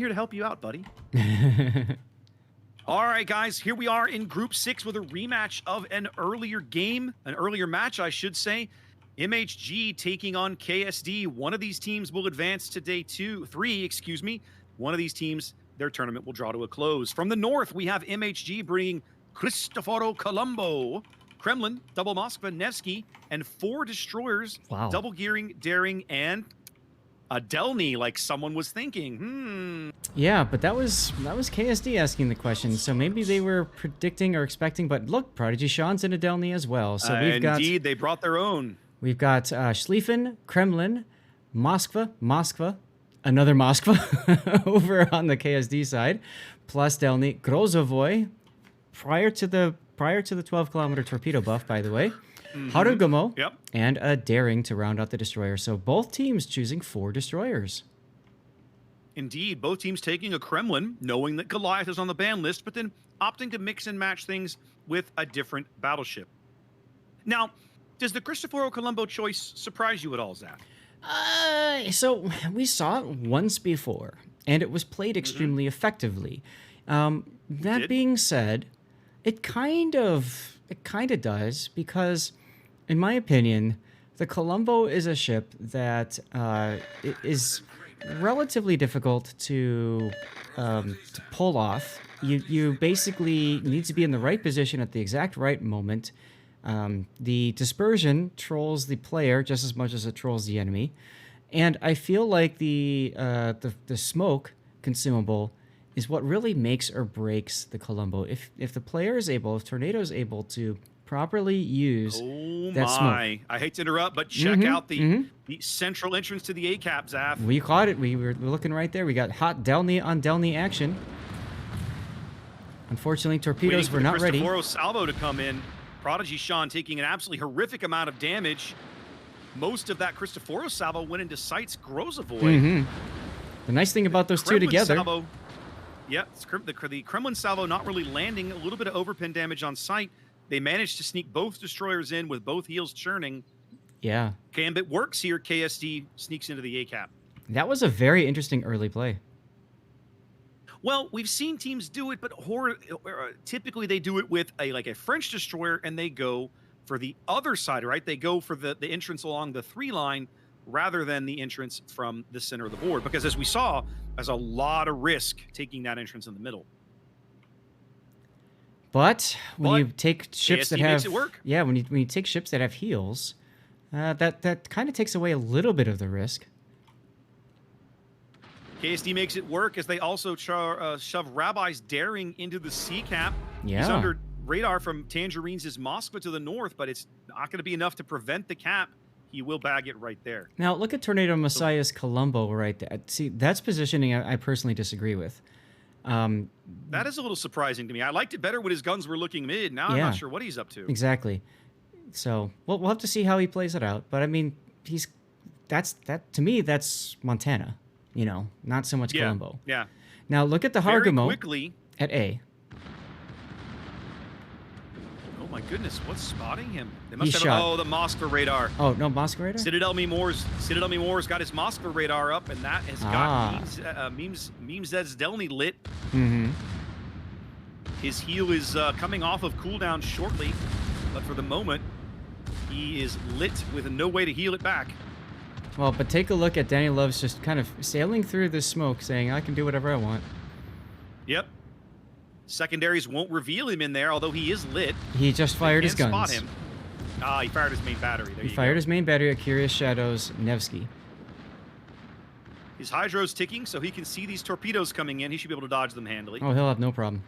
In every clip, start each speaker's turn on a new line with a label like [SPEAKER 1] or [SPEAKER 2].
[SPEAKER 1] here to help you out, buddy. All right, guys, here we are in Group 6 with a rematch of an earlier game, an earlier match, I should say. MHG taking on KSD. One of these teams will advance to day 3, excuse me. One of these teams, their tournament will draw to a close. From the north, we have MHG bringing Cristoforo Colombo, Kremlin, Double Moskva, Nevsky, and 4 destroyers, Double Gearing, Daring, and Adelny, like someone was thinking.
[SPEAKER 2] Yeah, but that was KSD asking the question, so maybe they were predicting or expecting. But look, Prodigy Sean's in Adelny as well. So we've got
[SPEAKER 1] indeed, they brought their own.
[SPEAKER 2] We've got Schlieffen, Kremlin, Moskva, another Moskva over on the KSD side, plus Delny, Grozovoy, prior to the 12-kilometer torpedo buff, by the way. Harugumo, and a Daring to round out the destroyer. So both teams choosing 4 destroyers.
[SPEAKER 1] Indeed, both teams taking a Kremlin, knowing that Goliath is on the ban list, but then opting to mix and match things with a different battleship. Now, does the Cristoforo Colombo choice surprise you at all, Zach?
[SPEAKER 2] So we saw it once before, and it was played extremely effectively. That being said, it kind of does, because in my opinion, the Colombo is a ship that is relatively difficult to pull off. You basically need to be in the right position at the exact right moment. The dispersion trolls the player just as much as it trolls the enemy, and I feel like the smoke consumable is what really makes or breaks the Colombo. If the player is able, if Tornado is able to properly use that smoke.
[SPEAKER 1] I hate to interrupt, but check out the central entrance to the ACAP, Zaf.
[SPEAKER 2] We caught it. We were looking right there. We got hot Delny on Delny action. Unfortunately, torpedoes were not ready.
[SPEAKER 1] Cristoforo salvo to come in. Prodigy Sean taking an absolutely horrific amount of damage. Most of that Cristoforo salvo went into Sight's Grozovoy.
[SPEAKER 2] The nice thing about those two together.
[SPEAKER 1] Salvo, the Kremlin salvo not really landing. A little bit of overpin damage on Sight. They managed to sneak both destroyers in with both heels churning.
[SPEAKER 2] Yeah.
[SPEAKER 1] Gambit works here. KSD sneaks into the ACAP.
[SPEAKER 2] That was a very interesting early play.
[SPEAKER 1] Well, we've seen teams do it, but typically they do it with a French destroyer, and they go for the other side, right? They go for the entrance along the 3 line rather than the entrance from the center of the board, because as we saw, there's a lot of risk taking that entrance in the middle.
[SPEAKER 2] But when you take ships
[SPEAKER 1] KSD
[SPEAKER 2] that have,
[SPEAKER 1] makes it work.
[SPEAKER 2] Yeah, when you take ships that have heals, that kind of takes away a little bit of the risk.
[SPEAKER 1] KSD makes it work as they also shove Rabbi's Daring into the sea cap.
[SPEAKER 2] Yeah.
[SPEAKER 1] He's under radar from Tangerine's Moskva to the north, but it's not going to be enough to prevent the cap. He will bag it right there.
[SPEAKER 2] Now, look at Tornado Messiah's Colombo right there. See, that's positioning I personally disagree with.
[SPEAKER 1] That is a little surprising to me. I liked it better when his guns were looking mid. Now I'm not sure what he's up to.
[SPEAKER 2] Exactly. So we'll have to see how he plays it out. But I mean, to me, that's Montana. You know, not so much Colombo.
[SPEAKER 1] Yeah.
[SPEAKER 2] Now look at the Harugumo at A.
[SPEAKER 1] Oh my goodness, what's spotting him? They must have
[SPEAKER 2] shot.
[SPEAKER 1] the Moskva radar.
[SPEAKER 2] Oh no, Moskva radar.
[SPEAKER 1] Citadel Memore's got his Moskva radar up, and that has got Memes Zed's Delny lit. His heel is coming off of cooldown shortly, but for the moment, he is lit with no way to heal it back.
[SPEAKER 2] Well, but take a look at Danny Love's just kind of sailing through the smoke, saying, I can do whatever I want.
[SPEAKER 1] Yep. Secondaries won't reveal him in there, although he is lit.
[SPEAKER 2] He just fired his guns.
[SPEAKER 1] Spot him. He fired his main battery.
[SPEAKER 2] He fired his main battery at Curious Shadows Nevsky.
[SPEAKER 1] His hydro's ticking, so he can see these torpedoes coming in. He should be able to dodge them handily.
[SPEAKER 2] Oh, he'll have no problem.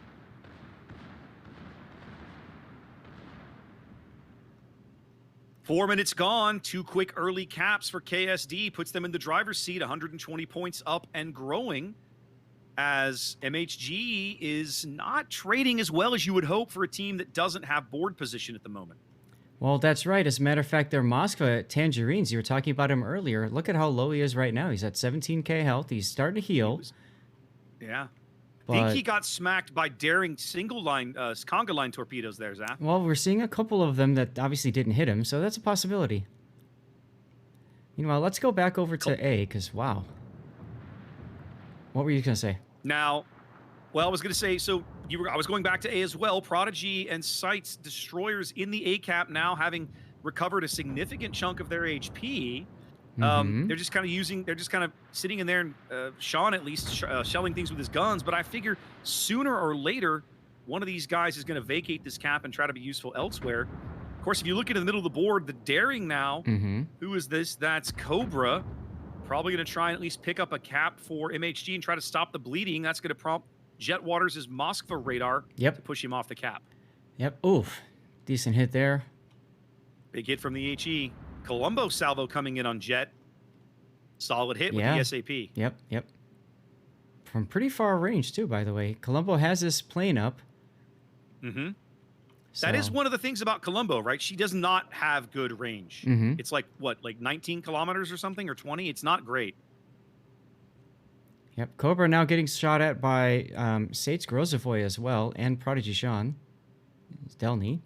[SPEAKER 1] Four minutes gone. 2 quick early caps for KSD. Puts them in the driver's seat. 120 points up and growing, as MHG is not trading as well as you would hope for a team that doesn't have board position at the moment.
[SPEAKER 2] Well, that's right. As a matter of fact, their Moskva Tangerines, you were talking about him earlier. Look at how low he is right now. He's at 17k health. He's starting to heal.
[SPEAKER 1] I think he got smacked by Daring single line, conga line torpedoes there, Zach.
[SPEAKER 2] Well, we're seeing a couple of them that obviously didn't hit him, so that's a possibility. Meanwhile, let's go back over to A, because wow. What were you going to say?
[SPEAKER 1] Now, well, I was going to say, so I was going back to A as well. Prodigy and Sight's destroyers in the A cap now having recovered a significant chunk of their HP. They're just kind of sitting in there, and Sean at least shelling things with his guns. But I figure sooner or later, one of these guys is going to vacate this cap and try to be useful elsewhere. Of course, if you look into the middle of the board, the Daring now, who is this? That's Cobra. Probably going to try and at least pick up a cap for MHG and try to stop the bleeding. That's going to prompt Jetwaters' Moskva radar to push him off the cap.
[SPEAKER 2] Yep. Oof. Decent hit there.
[SPEAKER 1] Big hit from the HE. Colombo salvo coming in on Jet. Solid hit with the SAP.
[SPEAKER 2] Yep. From pretty far range, too, by the way. Colombo has this plane up. So.
[SPEAKER 1] That is one of the things about Colombo, right? She does not have good range. It's like, what, like 19 kilometers or something, or 20? It's not great.
[SPEAKER 2] Yep. Cobra now getting shot at by Sates Grozovoy as well, and Prodigy Sean. It's Delny.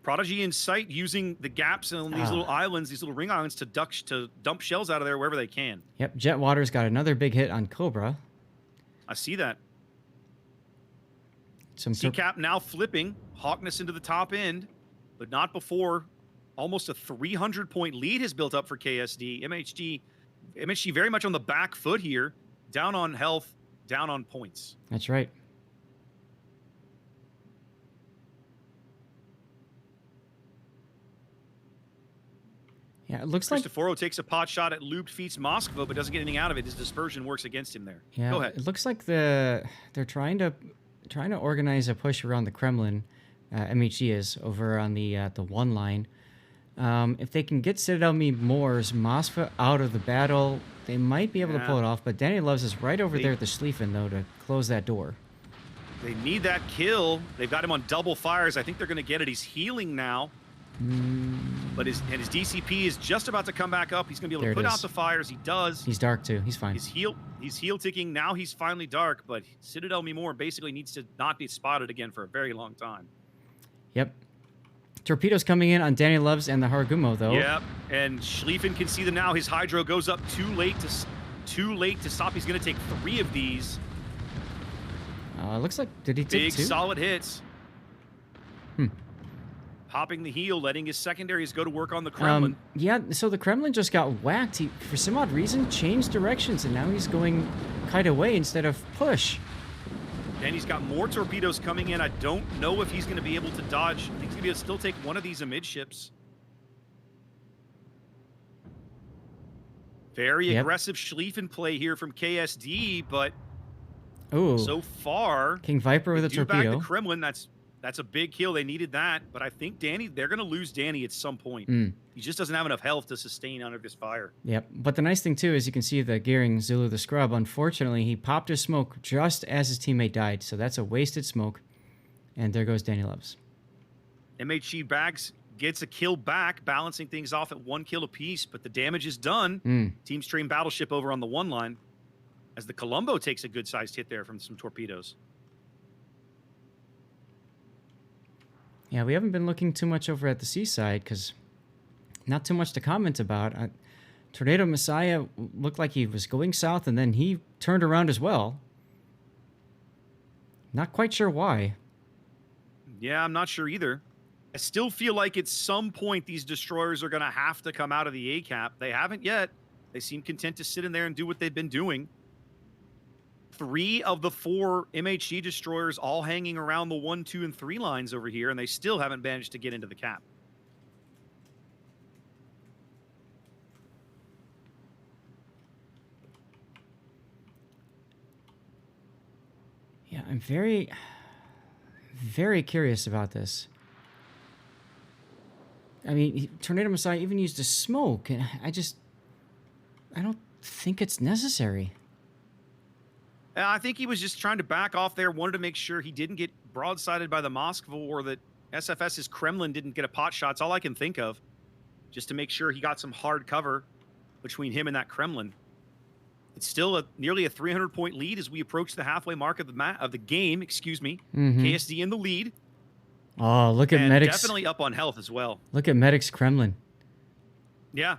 [SPEAKER 1] Prodigy in sight using the gaps in these little islands, these little ring islands, to dump shells out of there wherever they can.
[SPEAKER 2] Yep. Jetwater's got another big hit on Cobra.
[SPEAKER 1] I see that. C-Cap now flipping. Hawkness into the top end, but not before almost a 300-point lead has built up for KSD. MHG very much on the back foot here. Down on health, down on points.
[SPEAKER 2] That's right. Yeah, it looks like
[SPEAKER 1] Cristoforo takes a pot shot at Looped Feet's Moskva, but doesn't get anything out of it. His dispersion works against him there.
[SPEAKER 2] Yeah,
[SPEAKER 1] go ahead.
[SPEAKER 2] It looks like they're trying to organize a push around the Kremlin. MHG is over on the one line. If they can get Citadel Moore's Moskva out of the battle, they might be able to pull it off. But Danny Loves is right over there at the Schlieffen, though, to close that door.
[SPEAKER 1] They need that kill. They've got him on double fires. I think they're going to get it. He's healing now. But his DCP is just about to come back up. He's going to be able to put out the fires. He does.
[SPEAKER 2] He's dark, too. He's fine.
[SPEAKER 1] He's heal ticking. Now he's finally dark, but Citadel Moore basically needs to not be spotted again for a very long time.
[SPEAKER 2] Yep. Torpedoes coming in on Danny Loves and the Haragumo, though.
[SPEAKER 1] Yep, and Schlieffen can see them now. His Hydro goes up too late to stop. He's going to take 3 of these.
[SPEAKER 2] Looks like, did he take 2?
[SPEAKER 1] Big, solid hits. Popping the heel, letting his secondaries go to work on the Kremlin.
[SPEAKER 2] Yeah, so the Kremlin just got whacked. He, for some odd reason, changed directions, and now he's going kite away instead of push.
[SPEAKER 1] And he's got more torpedoes coming in. I don't know if he's going to be able to dodge. I think he's going to be able to still take one of these amidships. Very aggressive Schlieffen play here from KSD, but so far,
[SPEAKER 2] King Viper with a torpedo.
[SPEAKER 1] Back the Kremlin, that's a big kill. They needed that, but I think they're going to lose Danny at some point. He just doesn't have enough health to sustain under this fire.
[SPEAKER 2] Yep, but the nice thing, too, is you can see the Gearing Zulu the Scrub. Unfortunately, he popped his smoke just as his teammate died, so that's a wasted smoke. And there goes Danny Loves.
[SPEAKER 1] MHG Bags gets a kill back, balancing things off at 1 kill apiece, but the damage is done. Team Stream Battleship over on the 1 line, as the Colombo takes a good-sized hit there from some torpedoes.
[SPEAKER 2] Yeah, we haven't been looking too much over at the seaside because not too much to comment about. Tornado Messiah looked like he was going south, and then he turned around as well. Not quite sure why.
[SPEAKER 1] Yeah, I'm not sure either. I still feel like at some point these destroyers are going to have to come out of the A-cap. They haven't yet. They seem content to sit in there and do what they've been doing. 3 of the 4 MHG destroyers all hanging around the 1, 2, and 3 lines over here, and they still haven't managed to get into the cap.
[SPEAKER 2] Yeah, I'm very, very curious about this. I mean, Tornado Messiah even used a smoke, and I don't think it's necessary.
[SPEAKER 1] I think he was just trying to back off there, wanted to make sure he didn't get broadsided by the Moskva, or that SFS's Kremlin didn't get a pot shot. It's all I can think of, just to make sure he got some hard cover between him and that Kremlin. It's still nearly a 300-point lead as we approach the halfway mark of the game. Excuse me. KSD in the lead.
[SPEAKER 2] Oh, look at
[SPEAKER 1] and
[SPEAKER 2] Medic's.
[SPEAKER 1] Definitely up on health as well.
[SPEAKER 2] Look at Medic's Kremlin.
[SPEAKER 1] Yeah.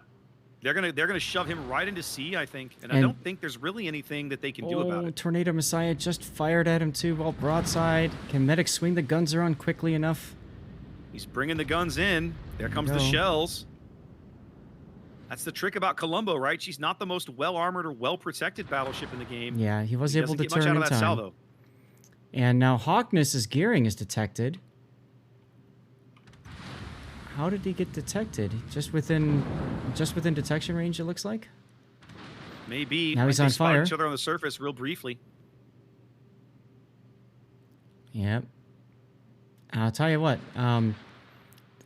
[SPEAKER 1] They're gonna shove him right into C, I think, and I don't think there's really anything that they can do about it.
[SPEAKER 2] Tornado Messiah just fired at him too. Well, broadside. Can Medic swing the guns around quickly enough?
[SPEAKER 1] He's bringing the guns in. There comes the shells. That's the trick about Colombo, right? She's not the most well-armored or well-protected battleship in the game.
[SPEAKER 2] Yeah, he was able to
[SPEAKER 1] turn
[SPEAKER 2] turn
[SPEAKER 1] much out
[SPEAKER 2] in
[SPEAKER 1] of that
[SPEAKER 2] time.
[SPEAKER 1] salvo.
[SPEAKER 2] And now Hawkness's gearing is detected. How did he get detected? Just within detection range, it looks like.
[SPEAKER 1] Maybe.
[SPEAKER 2] Now he's on fire.
[SPEAKER 1] Each other on the surface real briefly.
[SPEAKER 2] Yep. I'll tell you what.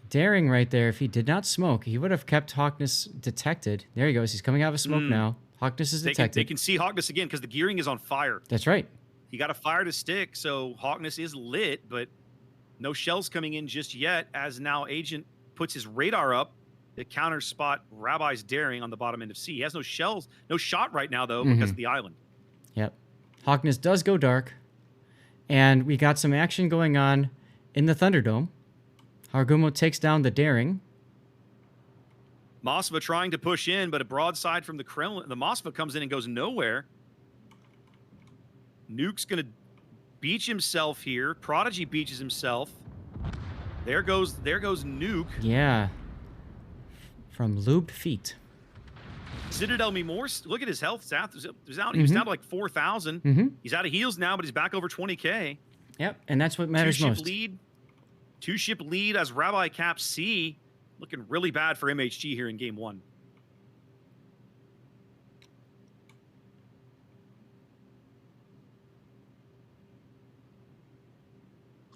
[SPEAKER 2] Daring right there. If he did not smoke, he would have kept Hawkness detected. There he goes. He's coming out of smoke now. Hawkness is detected.
[SPEAKER 1] They can see Hawkness again because the gearing is on fire.
[SPEAKER 2] That's right.
[SPEAKER 1] He got a fire to stick, so Hawkness is lit, but no shells coming in just yet. As now Agent puts his radar up to counter spot Rabbi's daring on the bottom end of C. He has no shells, no shot right now though because of the island.
[SPEAKER 2] Yep. Hawkness does go dark, and we got some action going on in the Thunderdome. Hargumo takes down the daring.
[SPEAKER 1] Moskva trying to push in, but a broadside from the Kremlin. The Moskva comes in and goes nowhere. Nuke's gonna beach himself here. Prodigy beaches himself. There goes Nuke.
[SPEAKER 2] Yeah. From lubed feet.
[SPEAKER 1] Citadel Mimors, look at his health. He was down to like 4,000. He's out of heals now, but he's back over 20K.
[SPEAKER 2] Yep, and that's what matters most.
[SPEAKER 1] Two-ship lead as Rabbi caps C. Looking really bad for MHG here in game 1.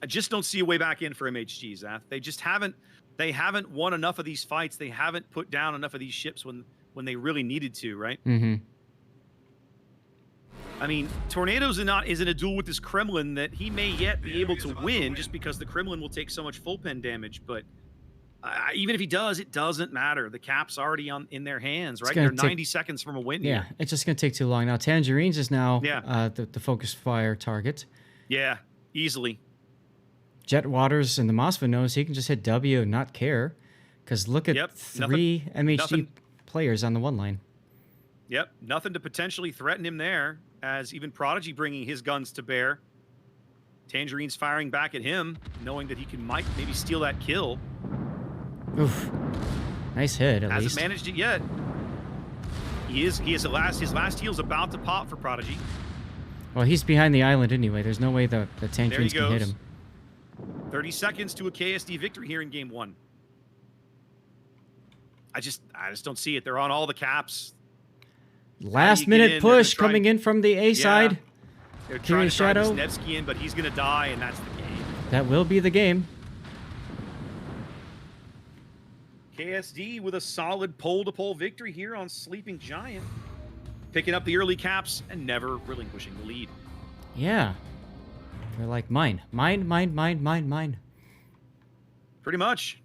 [SPEAKER 1] I just don't see a way back in for MHG, Zath. They haven't won enough of these fights. They haven't put down enough of these ships when they really needed to, right? I mean, Tornado's is in a duel with this Kremlin that he may yet be able to win just because the Kremlin will take so much full pen damage. But even if he does, it doesn't matter. The cap's already in their hands, right? They're 90 seconds from a win here.
[SPEAKER 2] Yeah, it's just going to take too long. Now, Tangerines is now the focus fire target.
[SPEAKER 1] Yeah, easily.
[SPEAKER 2] Jet Waters and the Moskva knows he can just hit W and not care. Because look at three MHG players on the one line.
[SPEAKER 1] Yep, nothing to potentially threaten him there, as even Prodigy bringing his guns to bear. Tangerine's firing back at him, knowing that he might maybe steal that kill.
[SPEAKER 2] Oof. Nice hit, at least.
[SPEAKER 1] Hasn't managed it yet. His last heal's about to pop for Prodigy.
[SPEAKER 2] Well, he's behind the island anyway. There's no way the Tangerines can hit him.
[SPEAKER 1] 30 seconds to a KSD victory here in game 1. I just don't see it. They're on all the caps.
[SPEAKER 2] Last minute push coming in from the A side.
[SPEAKER 1] They're trying to drive Nevsky in, but he's going to die, and that's the game.
[SPEAKER 2] That will be the game.
[SPEAKER 1] KSD with a solid pole-to-pole victory here on Sleeping Giant. Picking up the early caps and never relinquishing the lead.
[SPEAKER 2] Yeah. They're like, mine.
[SPEAKER 1] Pretty much.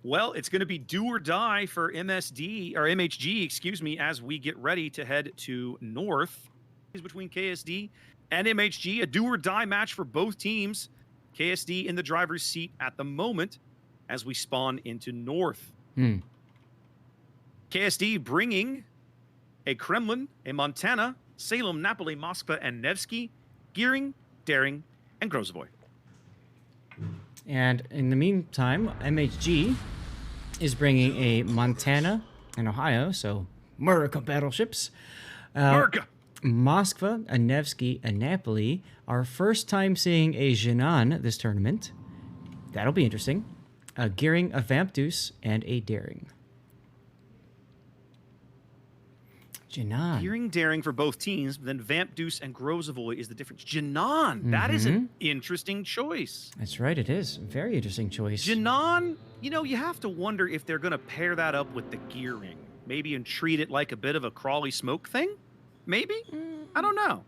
[SPEAKER 1] Well, it's going to be do or die for MHG, excuse me, as we get ready to head to North. Between KSD and MHG, a do or die match for both teams. KSD in the driver's seat at the moment as we spawn into North. KSD bringing a Kremlin, a Montana, Salem, Napoli, Moskva, and Nevsky, Gearing, Daring, and Grozovoy.
[SPEAKER 2] And in the meantime, MHG is bringing a Montana and Ohio, so America battleships.
[SPEAKER 1] America!
[SPEAKER 2] Moskva, a Nevsky, a Napoli. Our first time seeing a Jinan this tournament. That'll be interesting. A Gearing, a Vamp Deuce, and a Daring. Jinan.
[SPEAKER 1] Gearing, Daring for both teams, but then Vamp Deuce and Grozovoy is the difference. Jinan, that is an interesting choice.
[SPEAKER 2] That's right, it is. Very interesting choice.
[SPEAKER 1] Jinan, you have to wonder if they're going to pair that up with the Gearing. Maybe and treat it like a bit of a crawly smoke thing? Maybe? I don't know.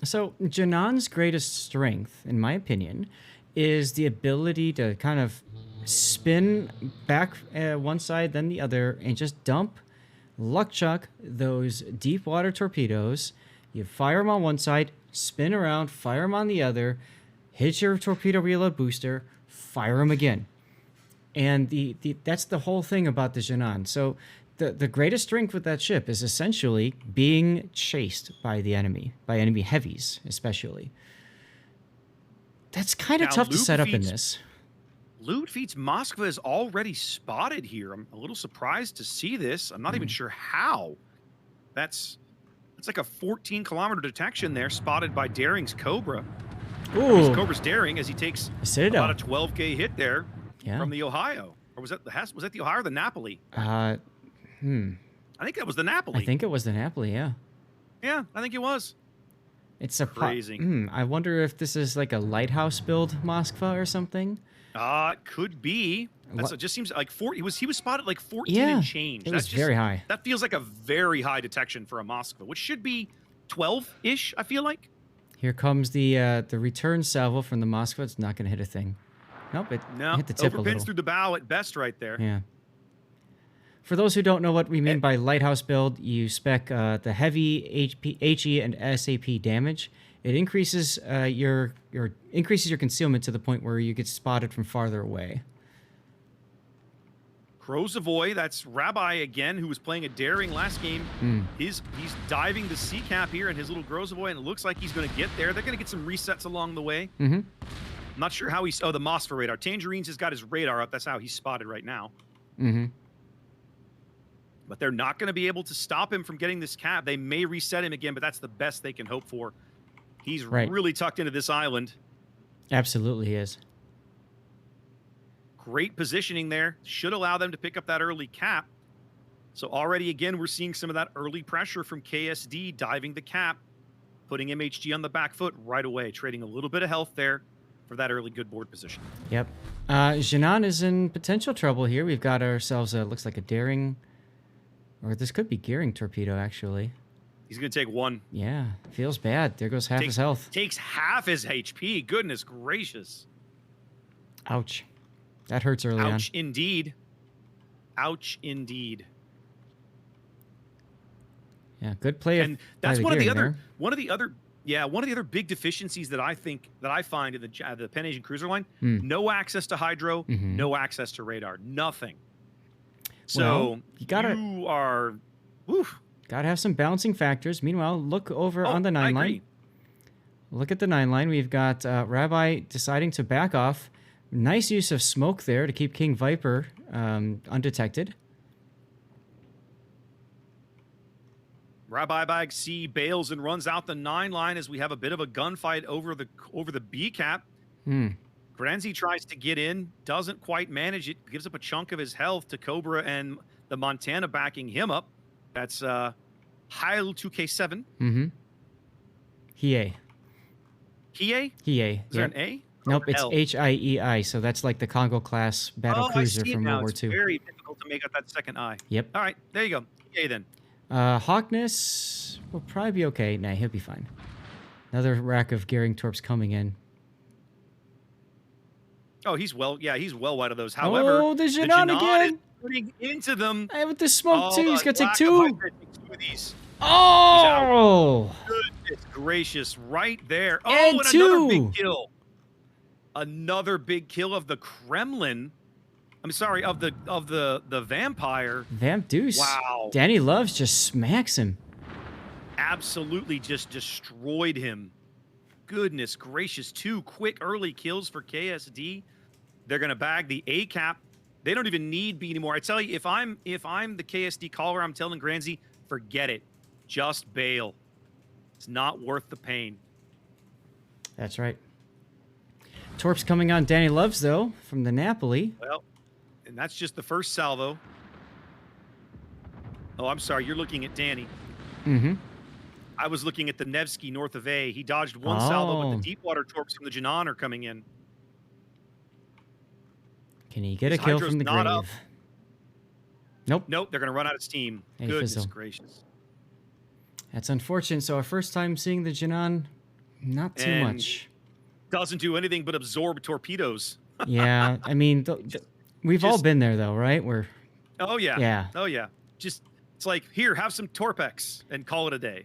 [SPEAKER 2] So, Jinan's greatest strength, in my opinion, is the ability to kind of spin back one side, then the other, and just dump, luck chuck those deep water torpedoes. You fire them on one side, spin around, fire them on the other, hit your torpedo reload booster, fire them again. And that's the whole thing about the Jinan. So the greatest strength with that ship is essentially being chased by the enemy, by enemy heavies especially. That's kind of tough to set up in this.
[SPEAKER 1] Loot feats Moskva is already spotted here. I'm a little surprised to see this. I'm not even sure how. That's like a 14-kilometer detection there, spotted by Daring's Cobra.
[SPEAKER 2] Ooh.
[SPEAKER 1] Cobra's Daring as he takes
[SPEAKER 2] Citadel.
[SPEAKER 1] about a 12K hit there
[SPEAKER 2] Yeah.
[SPEAKER 1] from the Ohio. Or was that the Ohio or the Napoli?
[SPEAKER 2] I
[SPEAKER 1] I think that was the Napoli.
[SPEAKER 2] I think it was the Napoli, yeah.
[SPEAKER 1] Yeah, I think it was.
[SPEAKER 2] It's a
[SPEAKER 1] Crazy.
[SPEAKER 2] I wonder if this is like a lighthouse build Moskva or something.
[SPEAKER 1] It could be. It just seems like he was spotted like 14
[SPEAKER 2] Yeah,
[SPEAKER 1] and change.
[SPEAKER 2] it was very high.
[SPEAKER 1] That feels like a very high detection for a Moskva, which should be 12-ish, I feel like.
[SPEAKER 2] Here comes the return salvo from the Moskva. It's not going to hit a thing. Nope, it hit the tip a
[SPEAKER 1] overpins
[SPEAKER 2] little.
[SPEAKER 1] through the bow at best right there.
[SPEAKER 2] Yeah. For those who don't know what we mean by lighthouse build, you spec the heavy HE and SAP damage. It increases your concealment to the point where you get spotted from farther away.
[SPEAKER 1] Krozavoy, that's Rabbi again, who was playing a Daring last game. He's diving the sea cap here in his little Grozavoy, and it looks like he's going to get there. They're going to get some resets along the way. I'm not sure how he's... Oh, the Moskva radar. Tangerines has got his radar up. That's how he's spotted right now. But they're not going to be able to stop him from getting this cap. They may reset him again, but that's the best they can hope for. He's really tucked into this island.
[SPEAKER 2] Absolutely he is.
[SPEAKER 1] Great positioning there. Should allow them to pick up that early cap. So already, again, we're seeing some of that early pressure from KSD diving the cap, putting MHG on the back foot right away, trading a little bit of health there for that early good board position.
[SPEAKER 2] Yep. Jinan is in potential trouble here. We've got ourselves looks like a Daring, or this could be Gearing torpedo, actually.
[SPEAKER 1] He's going to take one.
[SPEAKER 2] Yeah, feels bad. There goes half his health.
[SPEAKER 1] Takes half his HP. Goodness gracious.
[SPEAKER 2] Ouch. That hurts early on.
[SPEAKER 1] Ouch indeed. Ouch indeed.
[SPEAKER 2] Yeah, good play.
[SPEAKER 1] And that's one of the other
[SPEAKER 2] there.
[SPEAKER 1] one of the other big deficiencies that I find in the Pan Asian cruiser line. No access to hydro, no access to radar, nothing. So you are
[SPEAKER 2] gotta have some balancing factors. Meanwhile, look over on the 9 line. Look at the 9 line. We've got Rabbi deciding to back off. Nice use of smoke there to keep King Viper undetected.
[SPEAKER 1] Rabbi Bag C bails and runs out the 9 line as we have a bit of a gunfight over the B cap. Granzi tries to get in, doesn't quite manage it, gives up a chunk of his health to Cobra and the Montana backing him up. That's Heil 2K7.
[SPEAKER 2] Hiei.
[SPEAKER 1] Hiei?
[SPEAKER 2] Hiei.
[SPEAKER 1] Is there an A?
[SPEAKER 2] Nope, it's Hiei, so that's like the Congo class battle cruiser from World War II.
[SPEAKER 1] It's very difficult to make out that second I.
[SPEAKER 2] Yep.
[SPEAKER 1] All right, there you go. Hiei then.
[SPEAKER 2] Hawkness will probably be okay. Nah, he'll be fine. Another rack of Gearing torps coming in.
[SPEAKER 1] Oh, he's well wide of those. However,
[SPEAKER 2] the Jinan again.
[SPEAKER 1] Is putting into them.
[SPEAKER 2] I with the smoke too. He's gonna take two.
[SPEAKER 1] Of these.
[SPEAKER 2] Oh!
[SPEAKER 1] Goodness gracious, right there. Oh,
[SPEAKER 2] and
[SPEAKER 1] another big kill. Another big kill of the Kremlin. I'm sorry, of the vampire.
[SPEAKER 2] Vamp Deuce.
[SPEAKER 1] Wow.
[SPEAKER 2] Danny Loves just smacks him.
[SPEAKER 1] Absolutely just destroyed him. Goodness gracious, 2 quick early kills for KSD. They're gonna bag the A cap. They don't even need B anymore. I tell you, if I'm the KSD caller, I'm telling Granzi, forget it. Just bail. It's not worth the pain.
[SPEAKER 2] That's right. Torps coming on Danny Loves, though, from the Napoli.
[SPEAKER 1] Well, and that's just the first salvo. Oh, I'm sorry. You're looking at Danny. I was looking at the Nevsky north of A. He dodged one salvo, but the deep water torps from the Jinan are coming in.
[SPEAKER 2] Can he get a kill from the grave?
[SPEAKER 1] Up.
[SPEAKER 2] Nope.
[SPEAKER 1] Nope, they're going to run out of steam. Goodness gracious.
[SPEAKER 2] That's unfortunate. So our first time seeing the Jinan, not too much.
[SPEAKER 1] Doesn't do anything but absorb torpedoes.
[SPEAKER 2] Yeah, I mean, we've all been there, though, right?
[SPEAKER 1] Oh, yeah.
[SPEAKER 2] Yeah.
[SPEAKER 1] Oh, yeah. It's like, here, have some Torpex and call it a day.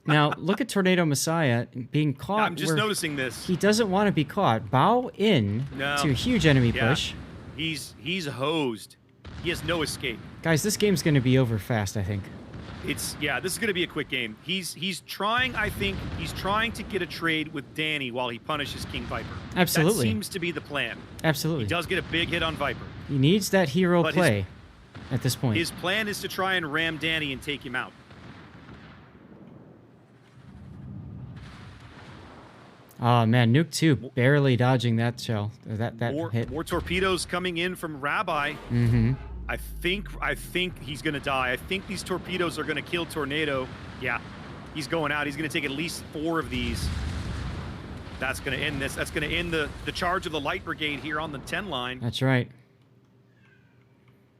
[SPEAKER 2] Now, look at Tornado Messiah being caught.
[SPEAKER 1] I'm just noticing this.
[SPEAKER 2] He doesn't want to be caught. Bow in to a huge enemy push.
[SPEAKER 1] He's hosed. He has no escape.
[SPEAKER 2] Guys, this game's going to be over fast, I think.
[SPEAKER 1] This is going to be a quick game. He's trying, I think, he's trying to get a trade with Danny while he punishes King Viper.
[SPEAKER 2] Absolutely.
[SPEAKER 1] That seems to be the plan.
[SPEAKER 2] Absolutely.
[SPEAKER 1] He does get a big hit on Viper.
[SPEAKER 2] He needs that hero play at this point.
[SPEAKER 1] His plan is to try and ram Danny and take him out.
[SPEAKER 2] Oh, man, Nuke 2 barely dodging that shell. That hit.
[SPEAKER 1] More torpedoes coming in from Rabbi.
[SPEAKER 2] Mm-hmm.
[SPEAKER 1] I think he's going to die. I think these torpedoes are going to kill Tornado. Yeah, he's going out. He's going to take at least 4 of these. That's going to end this. That's going to end the charge of the Light Brigade here on the 10 line.
[SPEAKER 2] That's right.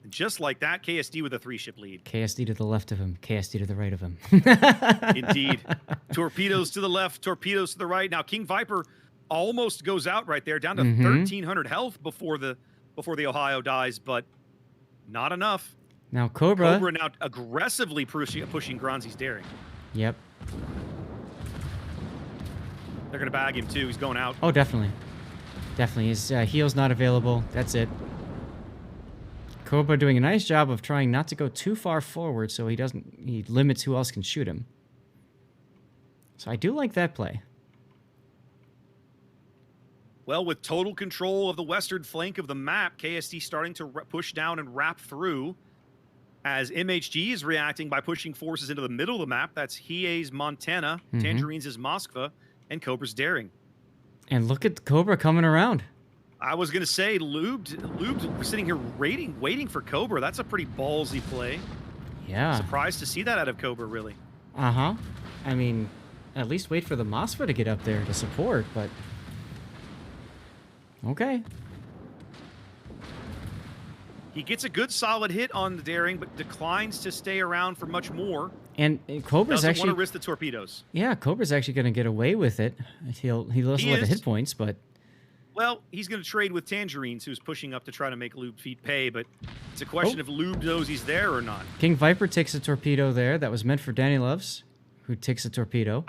[SPEAKER 1] And just like that, KSD with a 3-ship lead.
[SPEAKER 2] KSD to the left of him. KSD to the right of him.
[SPEAKER 1] Indeed. Torpedoes to the left, torpedoes to the right. Now, King Viper almost goes out right there, down to 1,300 health before the Ohio dies, but not enough.
[SPEAKER 2] Now Cobra
[SPEAKER 1] now aggressively pushing Gronzi's daring.
[SPEAKER 2] Yep.
[SPEAKER 1] They're going to bag him, too. He's going out.
[SPEAKER 2] Oh, definitely. Definitely. His heal's not available. That's it. Cobra doing a nice job of trying not to go too far forward so he limits who else can shoot him. So I do like that play.
[SPEAKER 1] Well, with total control of the western flank of the map, KSD starting to push down and wrap through as MHG is reacting by pushing forces into the middle of the map. That's Hie's Montana, Tangerine's Moskva, and Cobra's Daring.
[SPEAKER 2] And look at Cobra coming around.
[SPEAKER 1] I was going to say, Lubed sitting here waiting for Cobra. That's a pretty ballsy play.
[SPEAKER 2] Yeah.
[SPEAKER 1] Surprised to see that out of Cobra, really.
[SPEAKER 2] Uh-huh. I mean, at least wait for the Moskva to get up there to support, but... Okay.
[SPEAKER 1] He gets a good solid hit on the Daring, but declines to stay around for much more.
[SPEAKER 2] And Cobra's
[SPEAKER 1] doesn't
[SPEAKER 2] actually...
[SPEAKER 1] want to risk the torpedoes.
[SPEAKER 2] Yeah, Cobra's actually going to get away with it. He doesn't let the hit points, but...
[SPEAKER 1] Well, he's going to trade with Tangerines, who's pushing up to try to make Lube feet pay, but it's a question if Lube knows he's there or not.
[SPEAKER 2] King Viper takes a torpedo there. That was meant for Danny Loves, who takes a torpedo.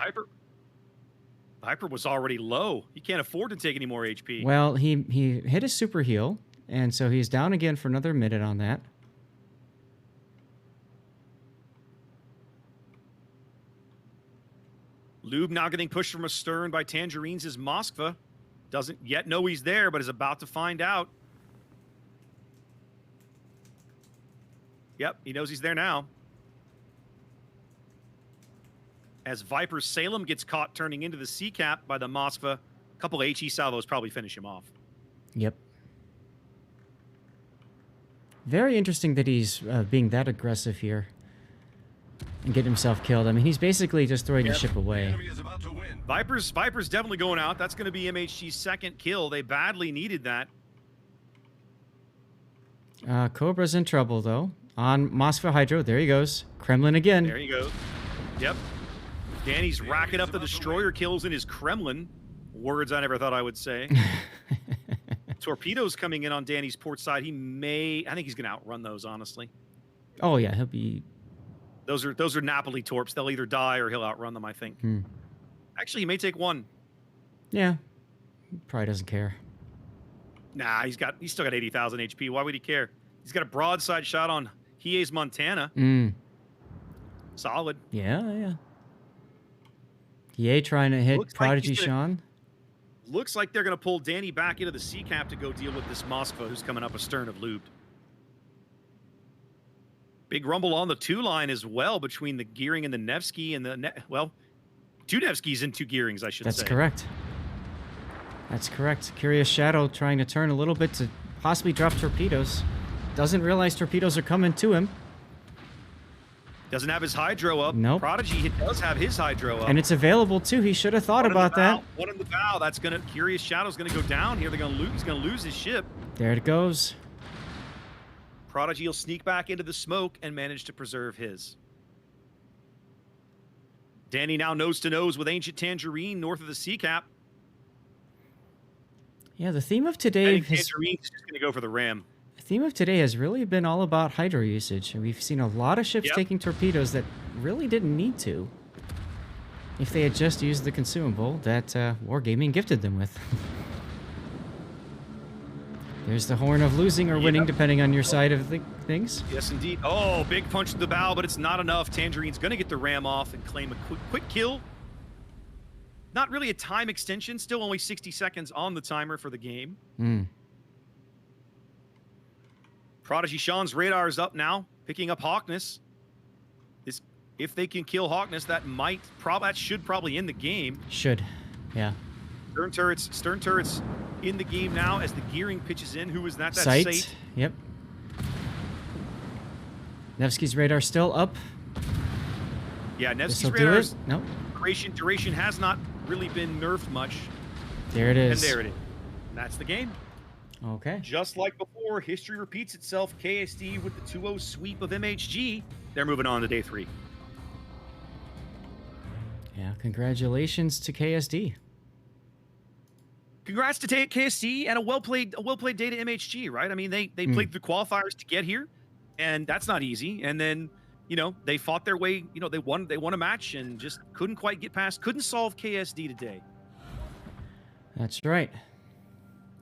[SPEAKER 1] Viper was already low. He can't afford to take any more HP.
[SPEAKER 2] Well, he hit his super heal, and so he's down again for another minute on that.
[SPEAKER 1] Lube now getting pushed from astern by Tangerines' Moskva. Doesn't yet know he's there, but is about to find out. Yep, he knows he's there now. As Viper's Salem gets caught turning into the C-cap by the Moskva, a couple of HE salvos probably finish him off.
[SPEAKER 2] Yep. Very interesting that he's being that aggressive here and getting himself killed. I mean, he's basically just throwing the ship away.
[SPEAKER 1] Viper's definitely going out. That's going to be MHG's second kill. They badly needed that.
[SPEAKER 2] Cobra's in trouble, though. On Moskva Hydro. There he goes. Kremlin again.
[SPEAKER 1] There he goes. Yep. Danny's racking up the destroyer kills in his Kremlin. Words I never thought I would say. Torpedoes coming in on Danny's port side. I think he's going to outrun those, honestly.
[SPEAKER 2] Oh, yeah. He'll be...
[SPEAKER 1] Those are Napoli torps. They'll either die or he'll outrun them, I think. Actually, he may take one.
[SPEAKER 2] Yeah. Probably doesn't care.
[SPEAKER 1] Nah, he's still got 80,000 HP. Why would he care? He's got a broadside shot on Hie's Montana. Solid.
[SPEAKER 2] Yeah. Hie trying to hit Prodigy Sean.
[SPEAKER 1] Looks like they're going to pull Danny back into the C-cap to go deal with this Moskva who's coming up astern of Lubed. Big rumble on the 2 line as well between the Gearing and the Nevsky and the... two Nevskys and 2 Gearings, I should say.
[SPEAKER 2] That's correct. That's correct. Curious Shadow trying to turn a little bit to possibly drop torpedoes. Doesn't realize torpedoes are coming to him.
[SPEAKER 1] Doesn't have his Hydro up.
[SPEAKER 2] Nope.
[SPEAKER 1] Prodigy does have his Hydro up.
[SPEAKER 2] And it's available, too. He should have thought about that.
[SPEAKER 1] One in the bow. That's going to... Curious Shadow's going to go down here. He's going to lose his ship.
[SPEAKER 2] There it goes.
[SPEAKER 1] Prodigy will sneak back into the smoke and manage to preserve his. Danny now nose to nose with Ancient Tangerine north of the C-cap.
[SPEAKER 2] Yeah, the theme of today...
[SPEAKER 1] Tangerine's just going to go for the ram.
[SPEAKER 2] The theme of today has really been all about Hydro usage. And we've seen a lot of ships taking torpedoes that really didn't need to. If they had just used the consumable that Wargaming gifted them with. There's the horn of losing or winning,
[SPEAKER 1] Yep.
[SPEAKER 2] depending on your side of the things.
[SPEAKER 1] Yes, indeed. Oh, big punch to the bow, but it's not enough. Tangerine's going to get the ram off and claim a quick kill. Not really a time extension. Still only 60 seconds on the timer for the game. Prodigy Sean's radar is up now, picking up Hawkness. If they can kill Hawkness, that should probably end the game.
[SPEAKER 2] Should, yeah.
[SPEAKER 1] Stern turrets in the game now as the gearing pitches in. Who is that? That's
[SPEAKER 2] Sight.
[SPEAKER 1] Sight.
[SPEAKER 2] Yep. Nevsky's radar still up.
[SPEAKER 1] Yeah, Nevsky's
[SPEAKER 2] This'll do
[SPEAKER 1] radar.
[SPEAKER 2] it. Nope.
[SPEAKER 1] Duration has not really been nerfed much.
[SPEAKER 2] There it is.
[SPEAKER 1] And there it is. That's the game.
[SPEAKER 2] Okay.
[SPEAKER 1] Just like before, history repeats itself. KSD with the 2-0 sweep of MHG. They're moving on to day 3.
[SPEAKER 2] Yeah, congratulations to KSD.
[SPEAKER 1] Congrats to KSD and a well played day to MHG, right? I mean, they played the qualifiers to get here, and that's not easy. And then, they fought their way. They won a match and just couldn't quite get past. Couldn't solve KSD today.
[SPEAKER 2] That's right.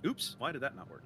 [SPEAKER 1] Oops, why did that not work?